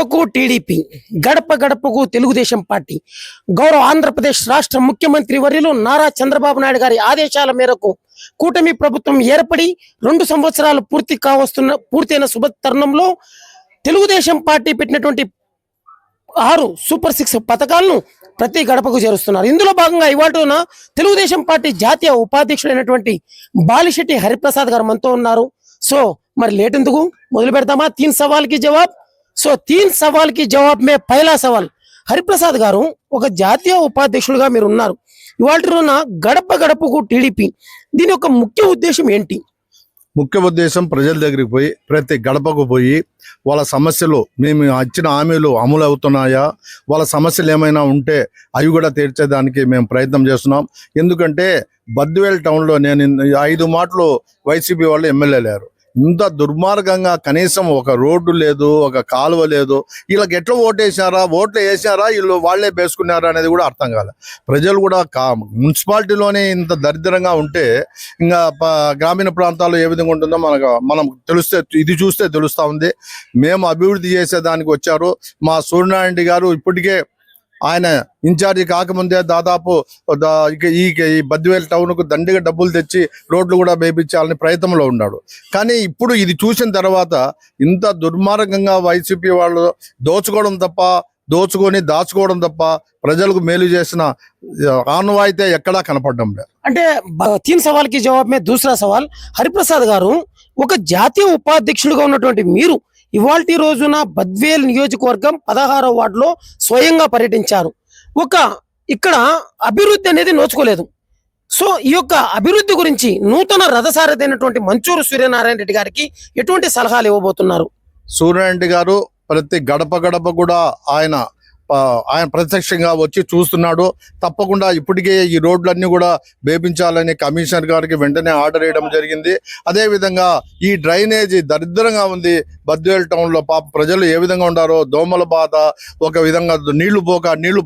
గడపకు టీడీపీ గడప గడపకు తెలుగుదేశం పార్టీ గౌరవ ఆంధ్రప్రదేశ్ రాష్ట్ర ముఖ్యమంత్రి వర్యులు నారా చంద్రబాబు నాయుడు గారి ఆదేశాల మేరకు కూటమి ప్రభుత్వం ఏర్పడి 2 సంవత్సరాలు పూర్తయిన శుభ తరుణంలో తెలుగుదేశం పార్టీ పెట్టినటువంటి 6 సూపర్ 6 పథకాలను ప్రతి గడపకు చేరుస్తున్నారు. ఇందులో భాగంగా ఇవాళ తెలుగుదేశం పార్టీ జాతీయ ఉపాధ్యక్షుడైనటువంటి బాలిశెట్టి హరిప్రసాద్ గారు మనతో ఉన్నారు. సో మరి లేట్ ఎందుకు మొదలు పెడతామా? 3 सवाल की जवाब. సో 3 सवाल की जवाब में पहला सवाल, హరిప్రసాద్ గారు ఒక జాతీయ ఉపాధ్యక్షులుగా మీరు ఉన్నారు. ఇవాళ గడప గడపకు టీడీపీ దీని యొక్క ముఖ్య ఉద్దేశం ఏంటి? ముఖ్య ఉద్దేశం ప్రజల దగ్గరికి పోయి ప్రతి గడపకు పోయి వాళ్ళ సమస్యలు మేము ఇచ్చిన హామీలు అమలు అవుతున్నాయా, వాళ్ళ సమస్యలు ఏమైనా ఉంటే అవి కూడా తీర్చేదానికి మేము ప్రయత్నం చేస్తున్నాం. ఎందుకంటే బద్వేల్ టౌన్లో నేను 5 మాటలు వైసీపీ వాళ్ళు ఎమ్మెల్యే లేరు. ఇంత దుర్మార్గంగా కనీసం ఒక రోడ్డు లేదు, ఒక కాలువ లేదు. వీళ్ళకి ఎట్లా ఓట్లు వేసారా వీళ్ళు వాళ్ళే వేసుకున్నారా అనేది కూడా అర్థం కాలే. ప్రజలు కూడా మున్సిపాలిటీలోనే ఇంత దరిద్రంగా ఉంటే ఇంకా గ్రామీణ ప్రాంతాల్లో ఏ విధంగా ఉంటుందో మనం ఇది చూస్తే తెలుస్తూ ఉంది. మేము అభివృద్ధి చేసేదానికి వచ్చారు మా సూర్యనారాయణ గారు. ఇప్పటికే ఆయన ఇన్ఛార్జి కాకముందే దాదాపు ఈ బద్వేల్ టౌన్కు దండిగా డబ్బులు తెచ్చి రోడ్లు కూడా వేయించాలని ప్రయత్నంలో ఉన్నాడు. కానీ ఇప్పుడు ఇది చూసిన తర్వాత ఇంత దుర్మార్గంగా వైసీపీ వాళ్ళు దాచుకోవడం తప్ప ప్రజలకు మేలు చేసిన ఆనవాయితే ఎక్కడా కనపడడం లేదు. అంటే 3 सवाल की जवाब में दूसरा सवाल, హరిప్రసాద్ గారు ఒక జాతీయ ఉపాధ్యక్షుడిగా ఉన్నటువంటి మీరు ఇవాల్టి రోజున బద్వేల్ నియోజకవర్గం 16వ వార్డులో స్వయంగా పర్యటించారు. ఇక్కడ అభివృద్ధి అనేది నోచుకోలేదు. సో ఈ యొక్క అభివృద్ధి గురించి నూతన రథసారథి అయినటువంటి మంచూరు సూర్యనారాయణ రెడ్డి గారికి ఎటువంటి సలహాలు ఇవ్వబోతున్నారు? సూర్యనారాయణ గారు ప్రతి గడప కూడా ఆయన ప్రత్యక్షంగా వచ్చి చూస్తున్నాడు. తప్పకుండా ఇప్పటికే ఈ రోడ్లన్నీ కూడా వేపించాలని కమిషనర్ గారికి వెంటనే ఆర్డర్ వేయడం జరిగింది. అదేవిధంగా ఈ డ్రైనేజీ దరిద్రంగా ఉంది బద్వేల్ టౌన్లో. పాప ప్రజలు ఏ విధంగా ఉండారో, దోమల బాధ, ఒక విధంగా నీళ్లు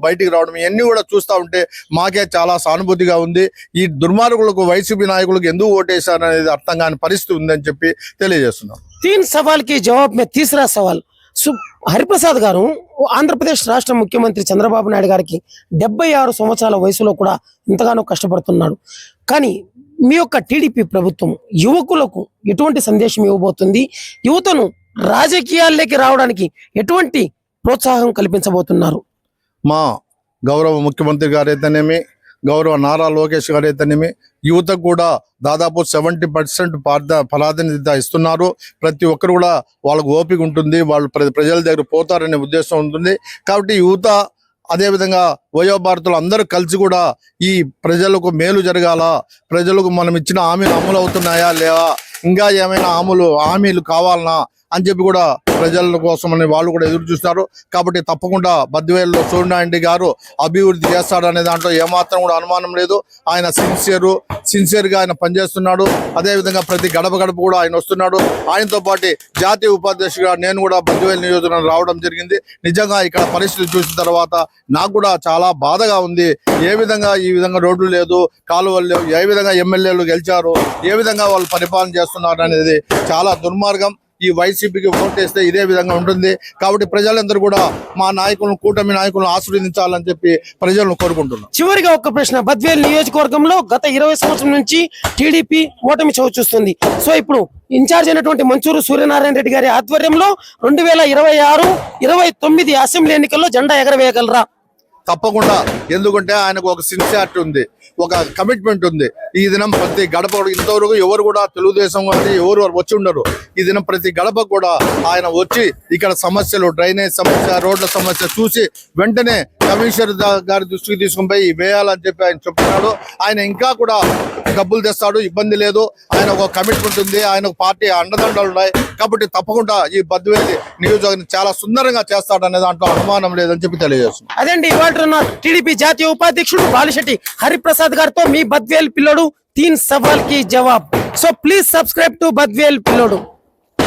బయటికి రావడం, ఇవన్నీ కూడా చూస్తూ ఉంటే మాకే చాలా సానుభూతిగా ఉంది. ఈ దుర్మార్గులకు వైసీపీ నాయకులకు ఎందుకు ఓటేశారనేది అర్థం కాని పరిస్థితి ఉందని చెప్పి తెలియజేస్తున్నాం. 3 सवाल की जवाब में तीसरा सवाल, హరిప్రసాద్ గారు ఆంధ్రప్రదేశ్ రాష్ట్ర ముఖ్యమంత్రి చంద్రబాబు నాయుడు గారికి 76 సంవత్సరాల వయసులో కూడా ఎంతగానో కష్టపడుతున్నాడు. కానీ మీ యొక్క టీడీపీ ప్రభుత్వం యువకులకు ఎటువంటి సందేశం ఇవ్వబోతుంది? యువతను రాజకీయాల్లోకి రావడానికి ఎటువంటి ప్రోత్సాహం కల్పించబోతున్నారు? మా గౌరవ ముఖ్యమంత్రి గారైతేనేమి, గౌరవ నారా లోకేష్ గారైతేనేమి యువతకు కూడా దాదాపు 70% ప్రాధాన్యత ఇస్తున్నారు. ప్రతి ఒక్కరు కూడా వాళ్ళకు ఓపిక ఉంటుంది, వాళ్ళు ప్రజల దగ్గర పోతారనే ఉద్దేశం ఉంటుంది. కాబట్టి యువత అదేవిధంగా వయోభారతులు అందరూ కలిసి కూడా ఈ ప్రజలకు మేలు జరగాల, ప్రజలకు మనం ఇచ్చిన హామీలు అమలు అవుతున్నాయా లేవా, ఇంకా ఏమైనా హామీలు కావాలనా అని చెప్పి కూడా ప్రజల కోసం వాళ్ళు కూడా ఎదురు చూస్తున్నారు. కాబట్టి తప్పకుండా బద్వేల్లో సూర్యనారాయణ గారు అభివృద్ధి చేస్తాడనే దాంట్లో ఏమాత్రం కూడా అనుమానం లేదు. ఆయన సిన్సియర్గా ఆయన పనిచేస్తున్నాడు. అదేవిధంగా ప్రతి గడప కూడా ఆయన వస్తున్నాడు. ఆయనతో పాటు జాతీయ ఉపాధ్యక్షుడిగా నేను కూడా బద్వేల్ నియోజకవర్గం రావడం జరిగింది. నిజంగా ఇక్కడ పరిస్థితి చూసిన తర్వాత నాకు కూడా చాలా బాధగా ఉంది. ఈ విధంగా రోడ్లు లేదు, కాలువలు లేవు, ఏ విధంగా ఎమ్మెల్యేలు గెలిచారు, ఏ విధంగా వాళ్ళు పరిపాలన చేస్తున్నారు అనేది చాలా దుర్మార్గం. ఈ వైసీపీకి ఓటేస్తే ఇదే విధంగా ఉంటుంది. కాబట్టి ప్రజలందరూ కూడా మా కూటమి నాయకులను ఆశీర్వదించాలని చెప్పి ప్రజలను కోరుకుంటున్నాం. చివరిగా ఒక ప్రశ్న, బద్వేల్ నియోజకవర్గంలో గత 20 సంవత్సరం నుంచి టీడీపీ ఓటమి చవిచూస్తుంది. సో ఇప్పుడు ఇన్ఛార్జ్ అయినటువంటి మంచూరు సూర్యనారాయణ రెడ్డి గారి ఆధ్వర్యంలో 2026-29 అసెంబ్లీ ఎన్నికల్లో జెండా ఎగరవేయగలరా? తప్పకుండా. ఎందుకంటే ఆయనకు ఒక సిన్సియారిటీ ఉంది, ఒక కమిట్మెంట్ ఉంది. ఈ దినం ప్రతి గడప, ఇంతవరకు ఎవరు కూడా తెలుగుదేశం కానీ ఎవరు వచ్చి ఉండరు. ఈ దినం ప్రతి గడప కూడా ఆయన వచ్చి ఇక్కడ సమస్యలు, డ్రైనేజ్ సమస్య, రోడ్ల సమస్య చూసి వెంటనే కమిషనర్ గారి దృష్టికి తీసుకుని పోయి వేయాలని చెప్పి ఆయన చెప్తున్నాడు. ఆయన ఇంకా కూడా డబ్బులు తెస్తాడు, ఇబ్బంది లేదు. ఆయన ఒక కమిట్మెంట్ ఉంది, ఆయన ఒక పార్టీ అండదండలు ఉన్నాయి. కాబట్టి తప్పకుండా ఈ బద్వేల్ నియోజకవర్గం చాలా సుందరంగా చేస్తాడనే దాంట్లో అనుమానం లేదని చెప్పి తెలియజేస్తున్నాం. అదండి ఇవాళ టీడీపీ జాతీయ ఉపాధ్యక్షుడు బాలిశెట్టి హరిప్రసాద్ గారితో మీ బద్వేల్ పిల్లోడు 3 सवाल की जवाब. So please subscribe to Badvel పిల్లోడు.